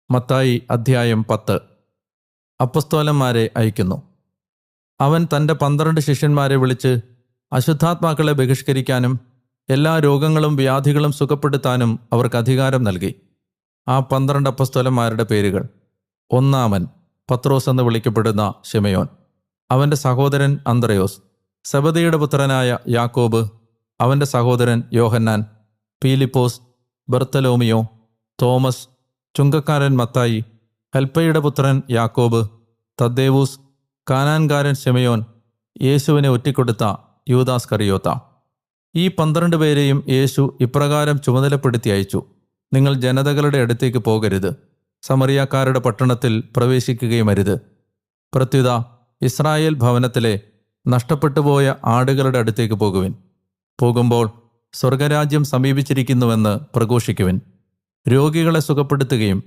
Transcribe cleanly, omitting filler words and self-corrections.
മത്തായി അധ്യായം 10. അപ്പസ്തോലന്മാരെ അയക്കുന്നു. അവൻ തൻ്റെ 12 ശിഷ്യന്മാരെ വിളിച്ച് അശുദ്ധാത്മാക്കളെ ബഹിഷ്കരിക്കാനും എല്ലാ രോഗങ്ങളും വ്യാധികളും സുഖപ്പെടുത്താനും അവർക്ക് അധികാരം നൽകി. ആ 12 അപ്പസ്തോലന്മാരുടെ പേരുകൾ: ഒന്നാമൻ പത്രോസ് എന്ന് വിളിക്കപ്പെടുന്ന ശിമയോൻ, അവൻ്റെ സഹോദരൻ അന്ത്രയോസ്, സെബദിയുടെ പുത്രനായ യാക്കോബ്, അവൻ്റെ സഹോദരൻ യോഹന്നാൻ, പീലിപ്പോസ്, ബർത്തലോമിയോ, തോമസ്, ചുങ്കക്കാരൻ മത്തായി, ഹെൽപ്പയുടെ പുത്രൻ യാക്കോബ്, തദ്ദേവൂസ്, കാനാൻകാരൻ ശിമയോൻ, യേശുവിനെ ഒറ്റിക്കൊടുത്ത യൂദാസ് കറിയോത്ത. ഈ 12 പേരെയും യേശു ഇപ്രകാരം ചുമതലപ്പെടുത്തി അയച്ചു: നിങ്ങൾ ജനതകളുടെ അടുത്തേക്ക് പോകരുത്, സമറിയാക്കാരുടെ പട്ടണത്തിൽ പ്രവേശിക്കുകയുമരുത്. പ്രത്യുത ഇസ്രായേൽ ഭവനത്തിലെ നഷ്ടപ്പെട്ടുപോയ ആടുകളുടെ അടുത്തേക്ക് പോകുവിൻ. പോകുമ്പോൾ സ്വർഗരാജ്യം സമീപിച്ചിരിക്കുന്നുവെന്ന് പ്രഘോഷിക്കുവിൻ. രോഗികളെ സുഖപ്പെടുത്തുകയും